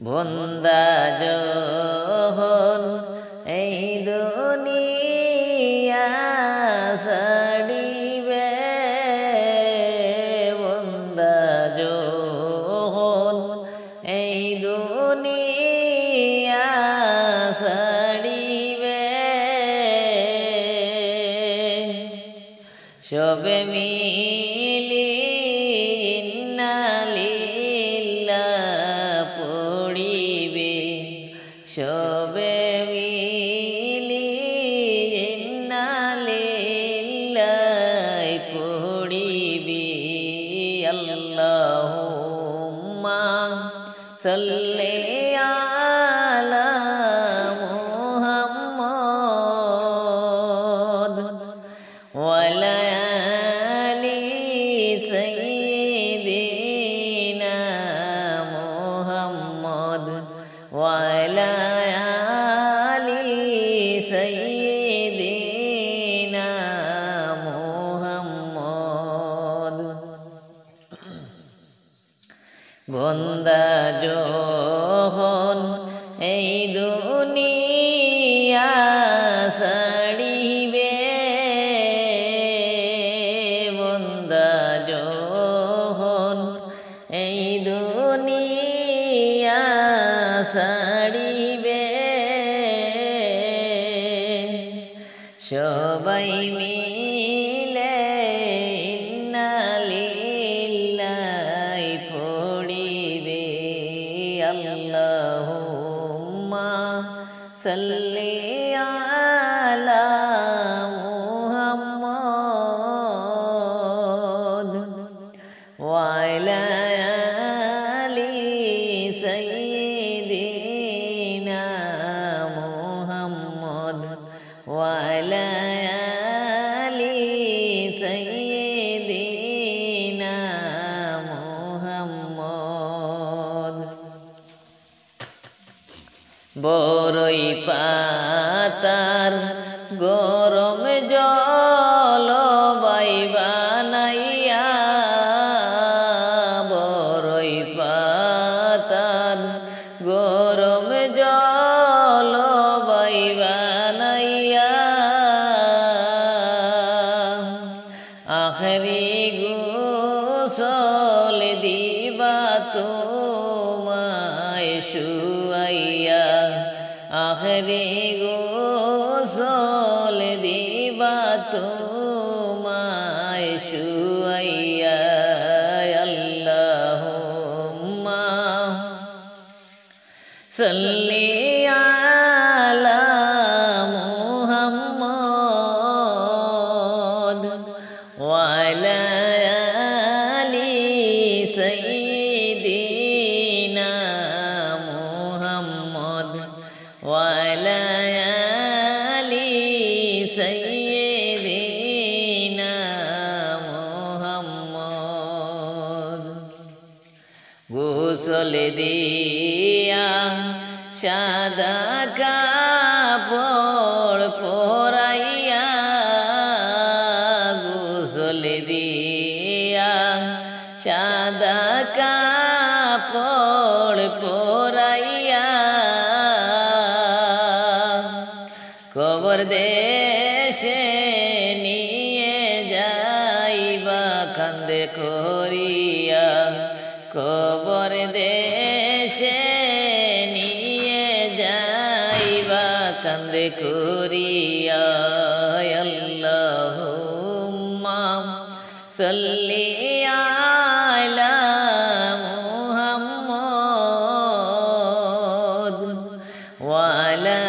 বন্দা যখন এই দুনিয়া ছাড়িবে, বন্দা যখন এই দুনিয়া ছাড়িবে, সবে মিলি ইন্না লিল্লাহ পড়িবে, সবে মিলি ইন্না লিল্লাহ পড়িবে। আল্লাহুম্মা সাল্লি আলা মুহাম্মদ ওয়া আলা আলি সাইয়্যিদিনা মুহাম্মদ ওয়া আলা আলি সাইয়্যিদিনা মুহাম্মদ। বন্দা যখন এই দুনিয়া ছাড়িবে, বন্দা যখন এই দুনিয়া ছাড়িবে, সবাই মিলে ইন্না লিল্লাহ পড়িবে। আল্লাহুম্মা সাল্লি আলা মুহাম্মদ ওয়া আলা আলি সাইয়্যিদিনা মুহাম্মদ ওয়া আলা আলি সাইয়্যিদিনা মুহাম্মদ। বরই পাতার গরম জল বাইবানাইয়া, বরই পাতার গরম জল বাইবানাইয়া, আখরি গোসল দিবা তোমায় শুয়াইয়া, আখরি গোসল দিবা তোমায় শুয়াইয়া। আল্লাহুম্মা সাল্লি আলা মুহাম্মদ ওয়া আলা আলি সাইয়্যিদিনা মুহাম্মদ ওয়া আলা আলি সাইয়্যিদিনা মুহাম্মদ। গোসল দিয়া সাদা কাপড় পরাইয়া, গোসল দিয়া সাদা কাপড় পরাইয়া, কবর দেশে নিয়ে যাইবা কান্দে করিয়া, কবর দেশে নিয়ে যাইবা কান্দে করিয়া। আল্লাহুম্মা সাল্লি আলা মুহাম্মদ ওয়া আলা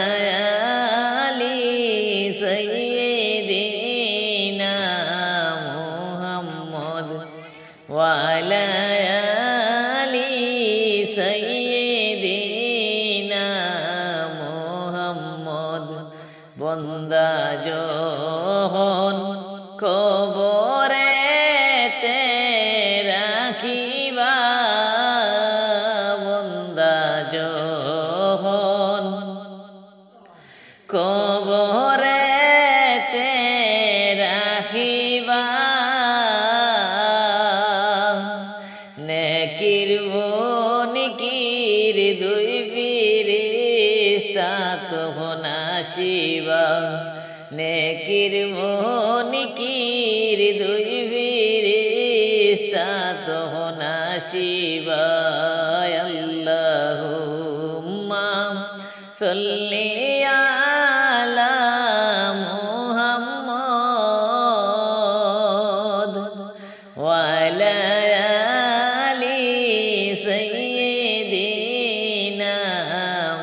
আলি সাইয়্যিদিনা মুহাম্মদ ওয়া আলা আলি সাইয়্যিদিনা মুহাম্মদ। বন্দা যখন কবরেতে রাখিবা, বন্দা যখন কবরেতে রাখিবা, নেকির দুই ফিরিস্তা তখন আসিবা নেকির মনিকির দুই ফিরিস্তা তখন আসিবা আল্লাহুম্মা সাল্লি আলা মুহাম্মদ ওয়া আলা আলি সাইয়্যিদিনা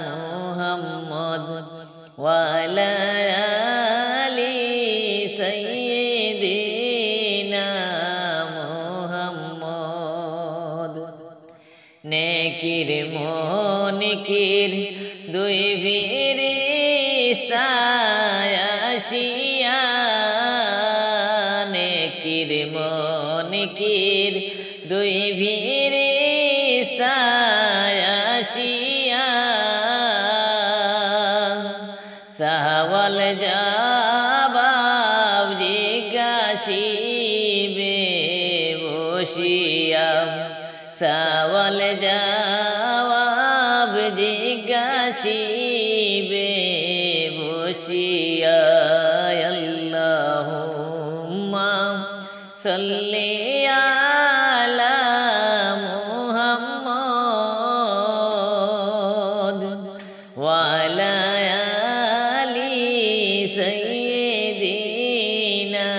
মুহাম্মদ ওয়া আলা আলি সাইয়্যিদিনা মুহাম্মদ নেকির মনিকির দুই ফিরিস্তা আসিয়া নেকির মনিকির দুই ফিরিস্তা আসিয়া সাওয়াল জবাব জিজ্ঞাসিবে বসিয়া সাওয়াল জবাব জিজ্ঞাসিবে বসিয়া আল্লাহুম্মা সাল্লি আলা মুহাম্মদ ওয়া আলা আলি সাইয়্যিদিনা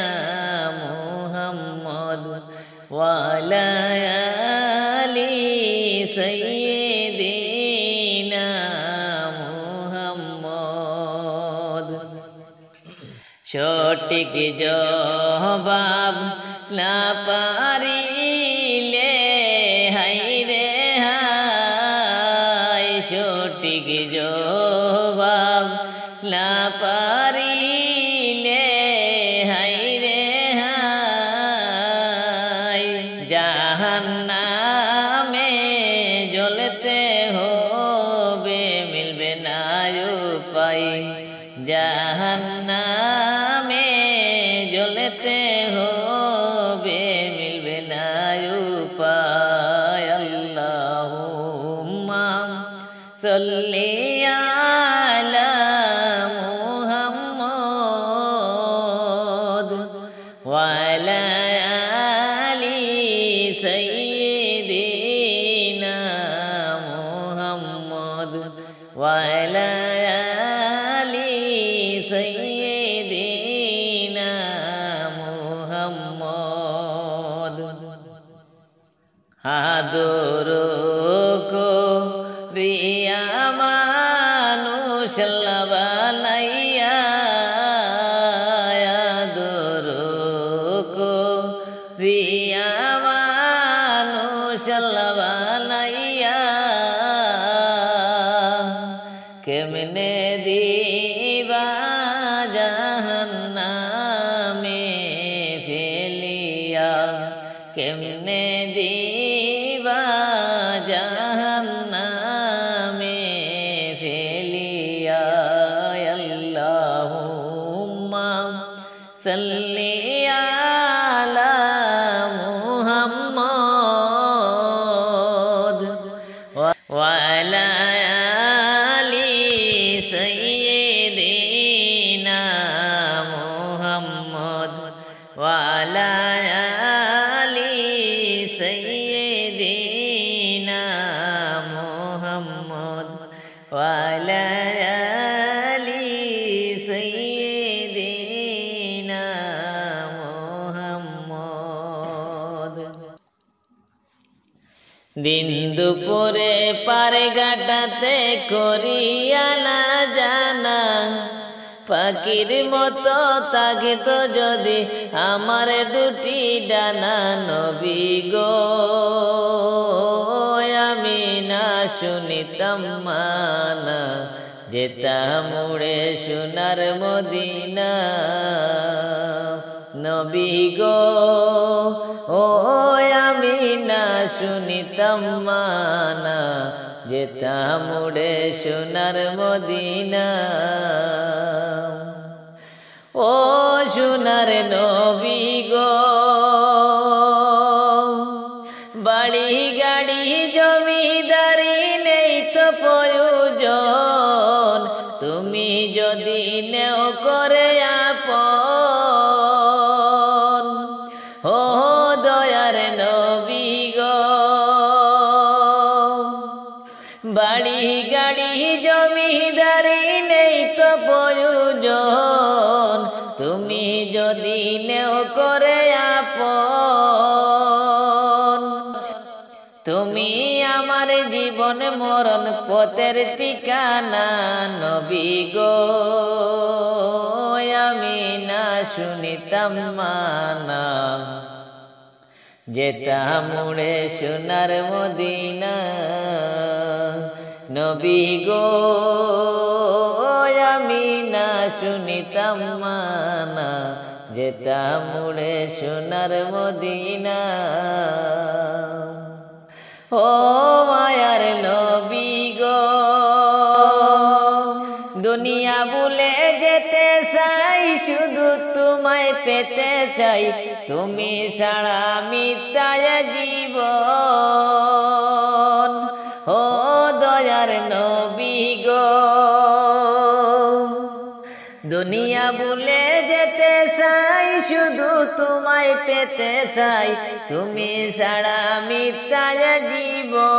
মুহাম্মদ ওয়া আলা আলি সাইয়্যিদিনা মুহাম্মদ সঠিক জবাব না পারিলে হায়রে হায় সঠিক জবাব না পারিলে হায়রে হায় জাহান্নামে জ্বলতে হবে মিলবে না উপায় জাহান্নামে জ্বলতে হবে মিলবে না উপায় আল্লাহুম্মা সাল্লি আলা মুহাম্মদ ওয়া আলা আলি সাইয়্যিদিনা মুহাম্মদ ওয়া আলা আলি সাইয়্যিদিনা মুহাম্মদ আদর করিয়া মানুষ বানাইয়া আদর করিয়া মানুষ বানাইয়া কেমনে দিবা জাহান্নামে ফেলিয়া কেমনে দিবা জাহান্নামে ফেলিয়া আল্লাহুম্মা সাল্লি আলা মুহাম্মদ ওয়া আলা আলি সাইয়্যিদিনা মুহাম্মদ ওয়া আলা আলি সাইয়্যিদিনা মুহাম্মদ ওয়া আলা আলি সাইয়্যিদিনা মুহাম্মদ দিন দুপুরে পারে ঘাটাতে করিয়া না জানা পাখির মতো থাকিত যদি আমার দুটি ডানা নবী গো আমি না শুনিতাম মানা যেতাম উড়ে সোনার মদিনা নবী গো ও আমি না শুনিতাম মানা যেতাম উড়ে সোনার মদিনা ও সোনার নবী গো বাড়ি গাড়ি জমিদারি নেই তো নেও করে আপন ও দয়ার নবী গো বাড়ি গাড়ি জমিদারি নেই তো প্রয়োজন তুমি যদি নেও করে আপন তুমি আমার জীবন মরণ পথের ঠিকানা নবী গো আমি না শুনিতাম মানা যেতাম উড়ে সোনার মদিনা নবী গো আমি না শুনিতাম মানা যেতাম উড়ে সোনার মদিনা ও মায়ার নবী গো দুনিয়া ভুলে যেতে চাই শুধু তোমায় পেতে চাই তুমি ছাড়া মিথ্যায় জীবন ও দয়ার নবী গো দুনিয়া ভুলে যেতে চাই শুধু তোমায় পেতে চাই তুমি ছাড়া মিথ্যায় জীবন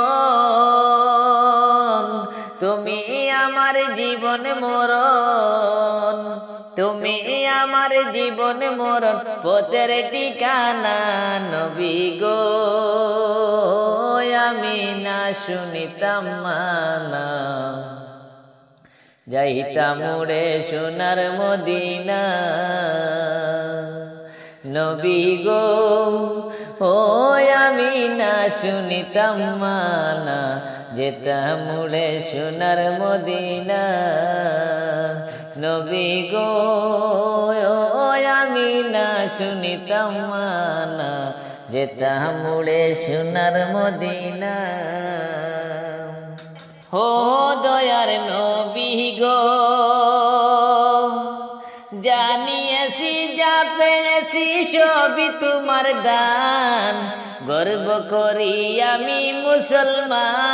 তুমি আমার জীবন মরণ তুমি আমার জীবন মরণ পথের ঠিকানা নবী গো আমি না শুনিতাম মানা যাইতাম উড়ে সোনার মদিনা নবী গো ও আমি না শুনিতাম মানা যেতাম উড়ে সোনার মদিনা নবী গো ও আমি না শুনিতাম মানা যেতাম উড়ে সোনার মদিনা ও দয়ার নবী গো জানিয়েছি যা পেয়েছি সবই তোমার দান গর্ব করি আমি মুসলমান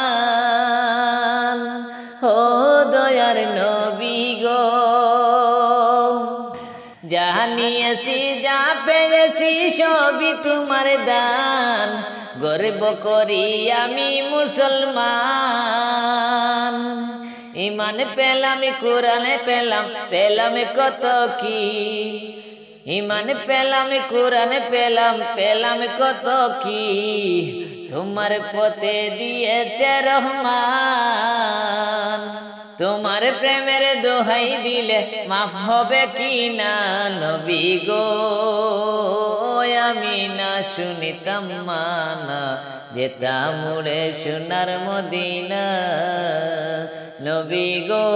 ও দয়ার নবী গো জানিয়েছি যা পেয়েছি সবই তোমার দান গর্ব করি আমি মুসলমান ইমান পেলাম কোরআনে পেলাম কত কি ইমান পেলাম কোরআনে পেলাম কত কি তোমার পথে দিয়েছে রহমান তোমার প্রেমের দোহাই দিলে মাফ হবে কি না নবী গো আমি না শুনিতাম মানা যেতাম উড়ে সোনার মদিনা নবী গো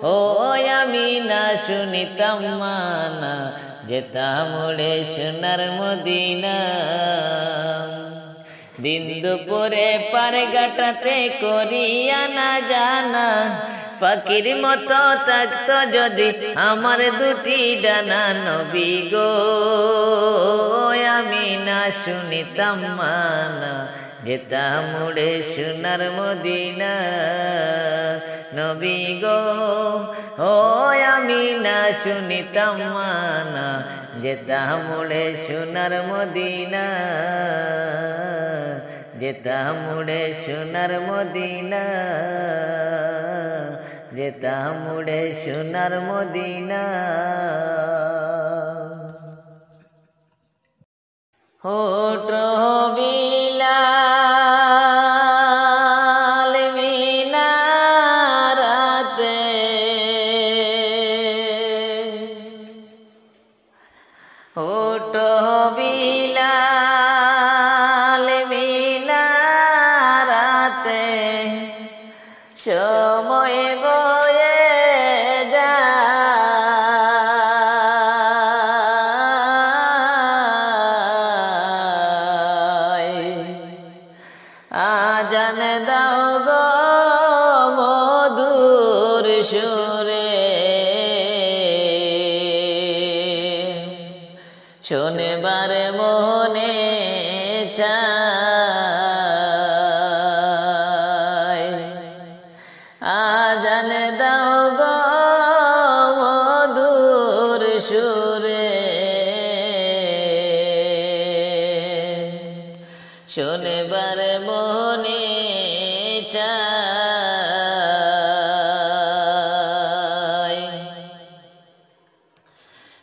ও আমি না শুনিতাম মানা যেতাম উড়ে সোনার মদিনা দিন দুপুরে পারে গাটাতে করিয়া না জানা পাখির মতো থাকতো যদি আমার দুটি ডানা নবী গো আমি না শুনিতাম মানা যেতাম উড়ে সোনার মদিনা নবী গো ও আমি না শুনিতাম মানা যেতাম উড়ে সোনার মদিনা যেতাম উড়ে সোনার মদিনা যেতাম উড়ে সোনার মদিনা হোঠ বিলাল মিনারাতে হোঠ বিলাল মিনারাতে সময় বয়ে আজান দাও গো মধুর সুরে শোনবার মনে চায় আজান দাও গো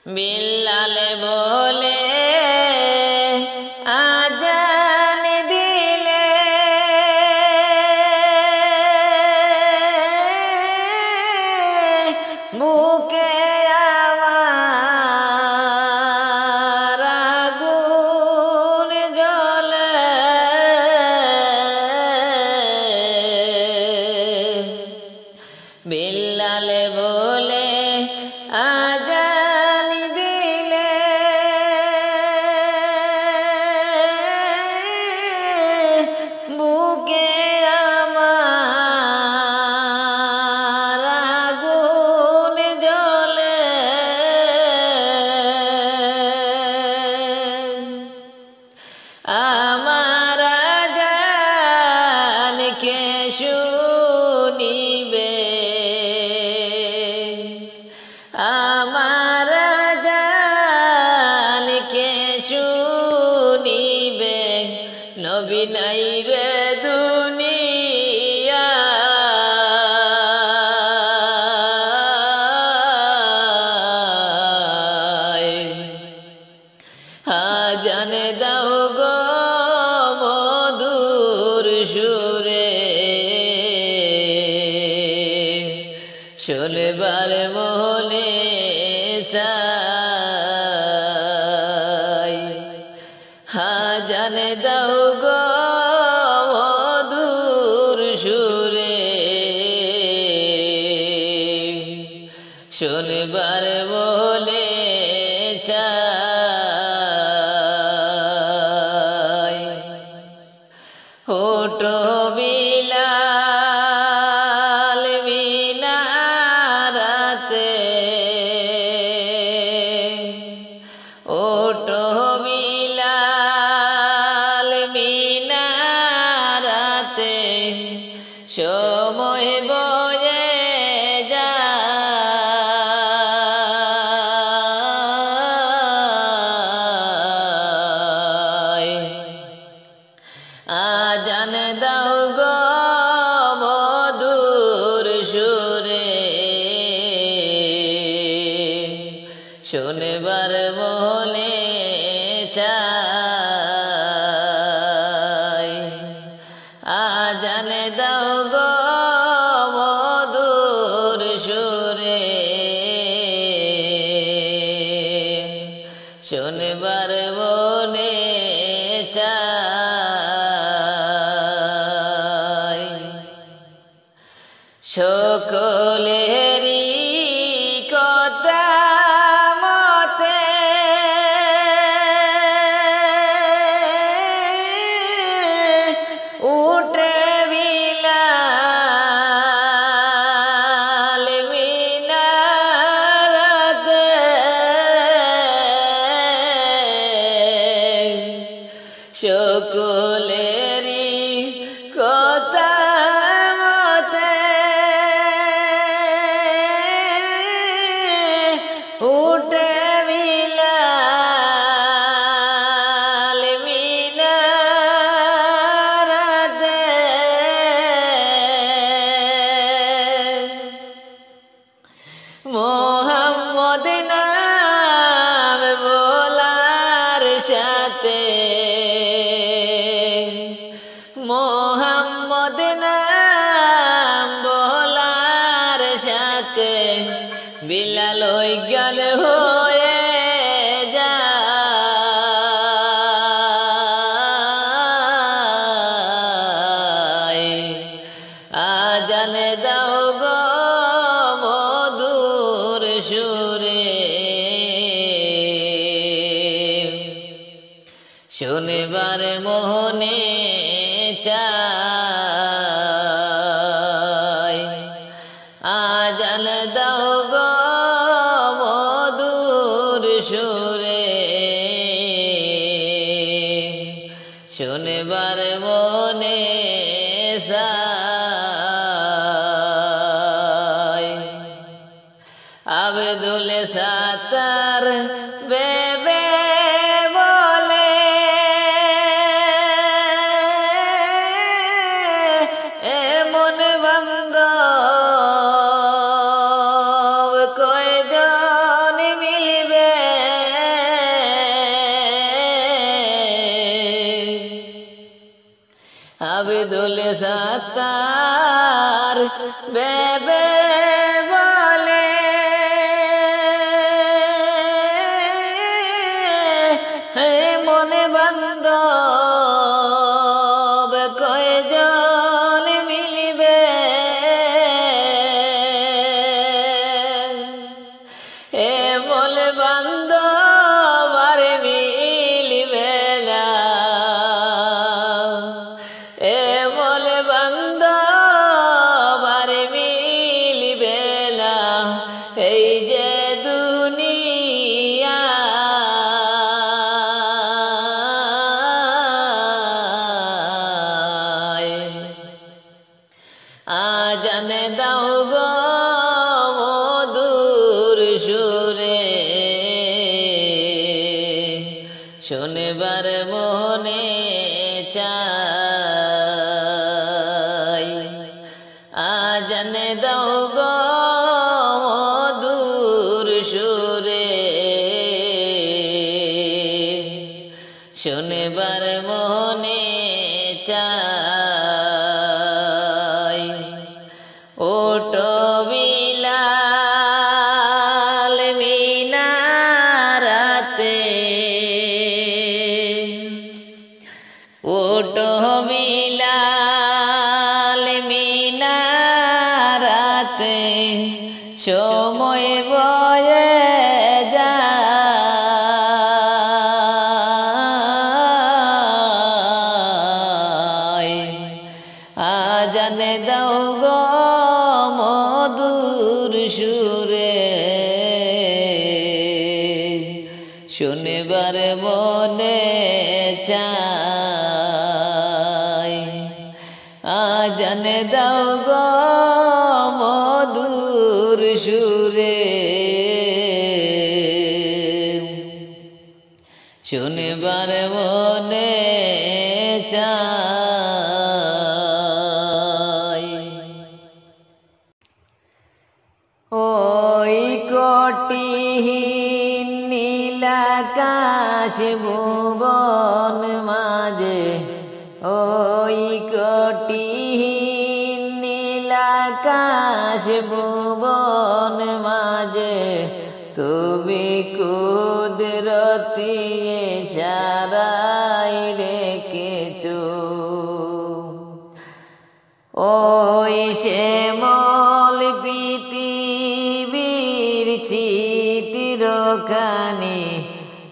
বিল্লালে বলে আজান দিলে বুকে আমার আগুন জ্বলে বিল্লালে বলে আজান দিলে বুকে আমার আগুন জ্বলে আমার আজান কে শুনিবে আমার আজান কে শুনিবে নবী নাই রে দুনিয়া আজান দাও গো মধুর সুরে শুনবার মনে চাই আজান দাও গো মধুর সুরে শুনবার মনে চাই ওঠো বিলাল মিনারাতে ওঠো বিলাল মিনারাতে সময় বয়ে যায় আজান দাও গো মধুর সুরে শুনবার মনে চাই আজান দাও গো মধুর সুরে শুনবার মনে চাই সকলেরই কথা মতে উঠে বিলাল মিনারাতে সকলেরই কথা মতে উঠে বিলাল মিনারাতে মোহাম্মদ নাম বলার সাথে মোহাম্মদ নাম বলার সাথে বিলাল গেল হয়ে যায় আজান দাও গো মধুর সুরে শুনবার মোহনে চাই আজান দাও গো মধুর সুরে শুনবার মনে চাই আব্দুল সাত্তার বেবে বলে এমন ডাক্তার বেবে বলে হে মনে বান্ধব কয়জন মিলিবে হে বলে বান্ধব আর মিলিবে না এ বলে বান্ধব আর মিলিবে না এই যে দুনিয়া আজানে দাও গো মধুর সুরে শোনবার মনে চাই আজানে দাও গো মধুর সুরে শোনবার মনে চাই ওটো বিলাল মিনারাতে ওটো বিলাল মিনারাতে সময় বয়ে যায় আজানে দাও গো মধুর সুরে শোনবার মনে চাই আজানে দাও গো মধুর সুরে শোনবার মনে চাই ওই কোটিহীন নীলাকাশ ভুবন মাঝে ওই কোটিহীন নীলাকাশ ভুবন মাঝে তুমি কুদরতি ইশারায় রেখেছো ওই শ্যামল পৃথিবীর চিত্রখানি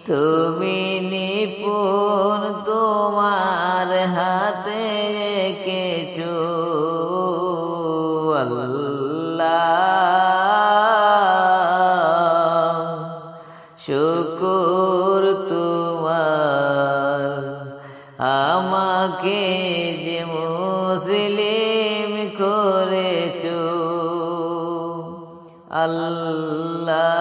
তুমি নিপুণ তোমার হাতে এঁকেছো আল্লাহ শুকর তোমার আমাকে যে মুসলিম করেছো আল্লাহ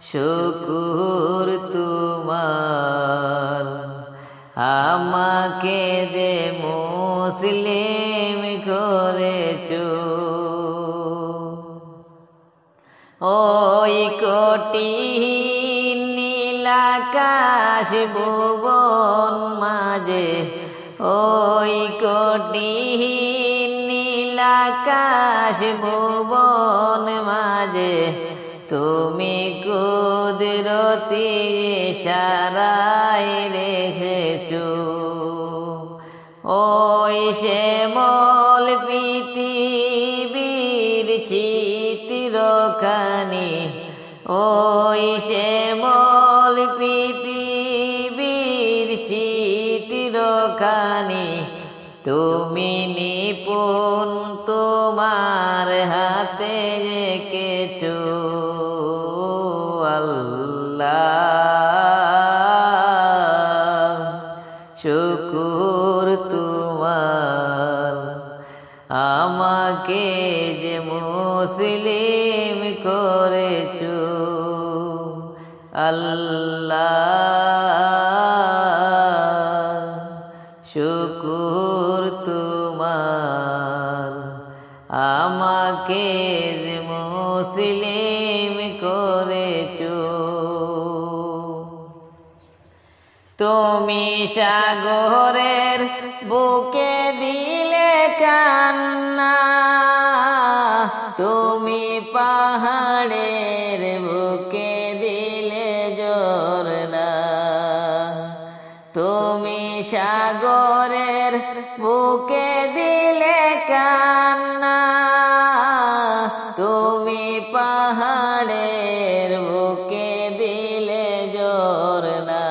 শুকর তোমার আমাকে যে মুসলিম করেছো ওই কোটিহীন নীলাকাশ ভুবন মাঝে ওই কোটিহীন নীলাকাশ ভুবন মাঝে তুমি কুদরতি ইশারায় রেখেছো ওই শ্যামল পৃথিবীর চিত্রখানি ওই শ্যামল পৃথিবীর চিত্রখানি তুমি নিপুণ তোমার হাতে এঁকেছো আল্লাহ শুকর তোমার আমাকে যে মুসলিম করেছো আল্লাহ শুকর তোমার আমাকে যে মুসলিম করেছো তুমি তুমি সাগরের বুকে দিলে কান্না, তুমি পাহাড়ের বুকে দিলে ঝরনা, তুমি সাগরের বুকে দিলে কান্না, তুমি পাহাড়ের বুকে দিলে ঝরনা।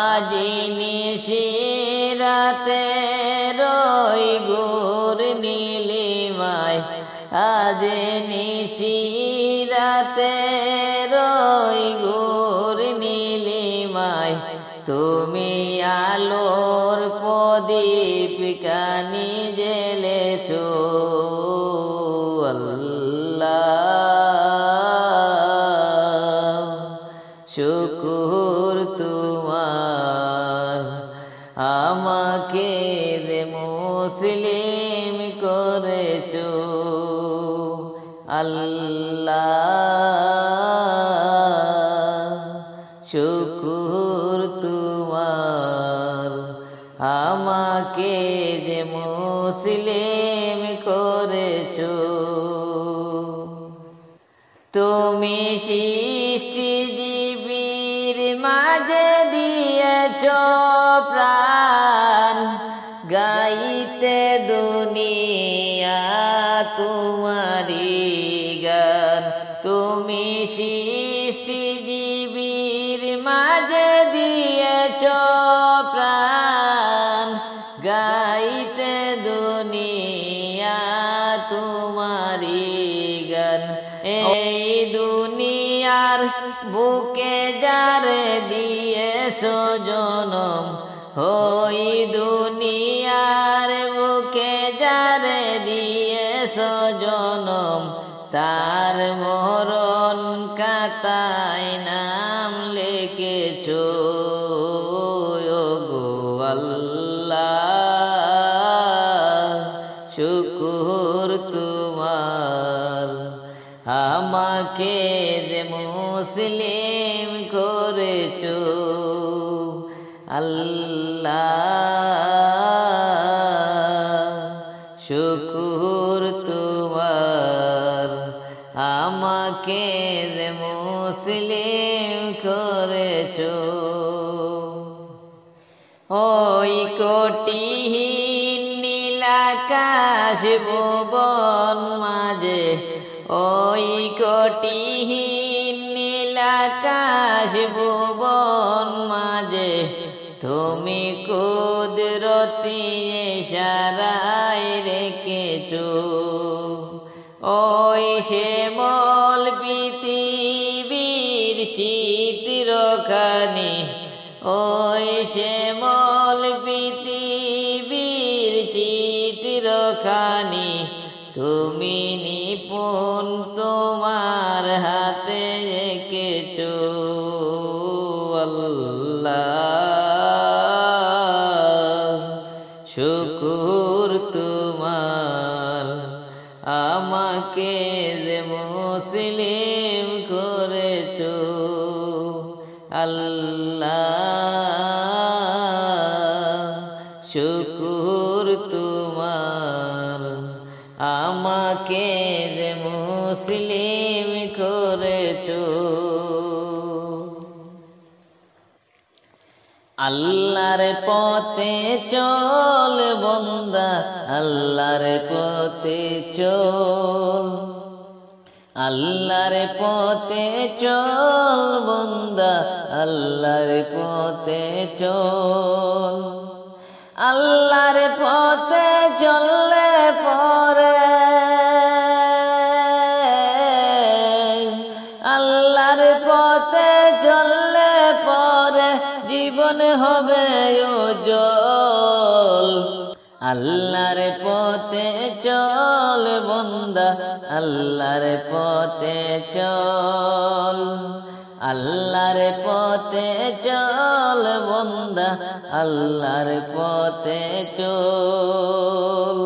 আজি নিশিরাতে রই গুর নীলিমায়, আজ নিশিরাতে রই গুর নীলিমায়, তুমি আলোর প্রদীপ কানি জ্বেলেছো আল্লাহ। শুকুর তোমার আমাকে যে মুসলিম করেছো আল্লাহ। শুকুর তোমার আমাকে যে মুসলিম করেছো। তুমি সৃষ্টি জীবীর মাঝে দিয়েছ প্রাণ, গাইতে দুনিয়া তোমারি গান। তুমি সৃষ্টি জীবীর মাঝে দিয়েছ প্রাণ, গাইতে দুনিয়া তোমারি গান। এই দুনিয়ার বুকে যারে দিয়েছ জনম, ওই দুনিয়ার বুকে যারে দিয়েছ জনম, তার মরণ খাতায় নাম লিখেছো গো আল্লাহ। শুকুর তোমার আমাকে যে মুসলিম করেছো আল্লাহ। শুকুর তোমার আমাকে যে মুসলিম করেছো। ওই কোটিহীন নীলাকাশ ভুবন মাঝে, ওই কোটিহীন নীলাকাশ ভুবন মাঝে, তুমি কুদরতি ইশারায় রেখেছো। ওই শ্যামল পৃথিবীর চিত্রখানি, ওই শ্যামল পৃথিবীর চিত্রখানি, তুমি নিপুণ তোমার হাতে এঁকেছো আল্লাহ। শুকুর তোমার আমাকে যে মুসলিম করেছো আল্লাহ। শুকুর তোমার আমাকে যে মুসলিম করেছো। আল্লাহর পথে চল বন্দা, আল্লাহর পথে চল, আল্লাহর পথে চল বন্দা, আল্লাহর পথে চল। আল্লাহর পথে চললে পরে, আল্লাহর পথে চললে পরে জীবন হবে উজ্জ্বল। আল্লাহর পথে চল বন্দা, আল্লাহর পথে চল, আল্লাহর পথে চল বন্দা, আল্লাহর পথে চল।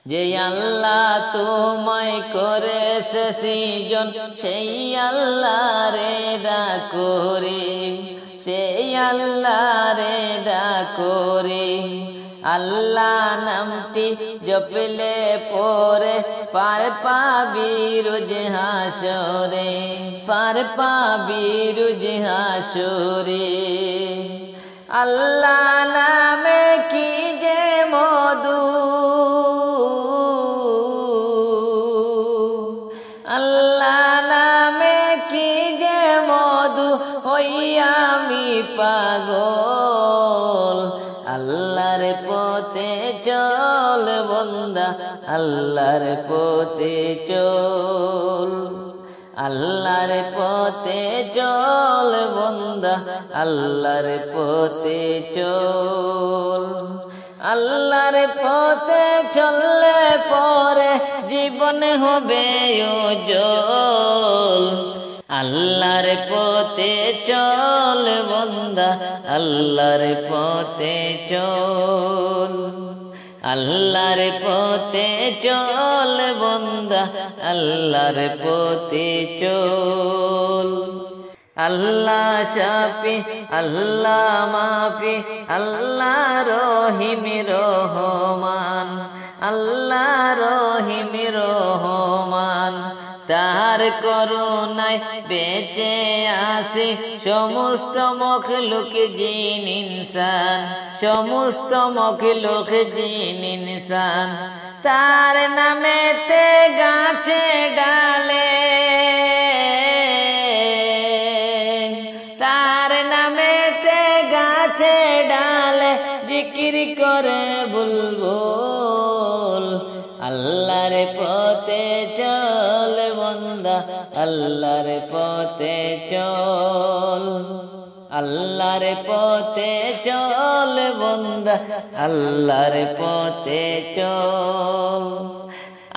যে আল্লাহ তোমায় করেছে সৃজন, সেই আল্লাহরে ডাকো রে। সেই আল্লাহরে ডাকরে আল্লাহ নামটি জপলে পরে পার পাবি রোজ হাসরে পার পাবি রোজ হাসরে আল্লাহ নামে কি যে মধু আল্লাহ নামে কি যে মধু ওই আমি পাগল আল্লাহর পথে চল বন্দা আল্লাহর পথে চল আল্লাহর পথে চল বন্দা আল্লাহর পথে চল আল্লাহর পথে চললে পরে জীবন হবে উজ্জ্বল আল্লাহর পথে চল বন্দা আল্লাহর পথে চল আল্লাহর পথে চল বন্দা আল্লাহর পথে চল আল্লাহ শাফি আল্লাহ মাফি আল্লাহ রহিম রহমান আল্লাহ রহিম রহমান তার করুণায় বেঁচে আছে সমস্ত মখলুক জিন ইনসান সমস্ত মখলুক জিন ইনসান তার নামেতে গাছে ডালে তার নামেতে গাছে ডালে জিকির করে বুলবুল আল্লাহর পথে চল বন্দা আল্লাহর পথে চল আল্লাহর পথে চল বন্দা আল্লাহর পথে চল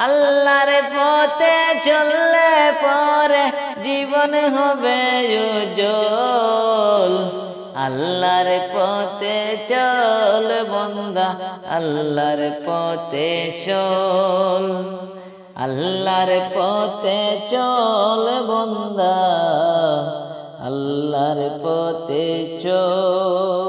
আল্লাহর পথে চললে পরে জীবন হবে উজ্জ্বল আল্লাহর পথে চল বন্দা আল্লাহর পথে চল আল্লাহর পথে চল বন্দা আল্লাহর পথে চল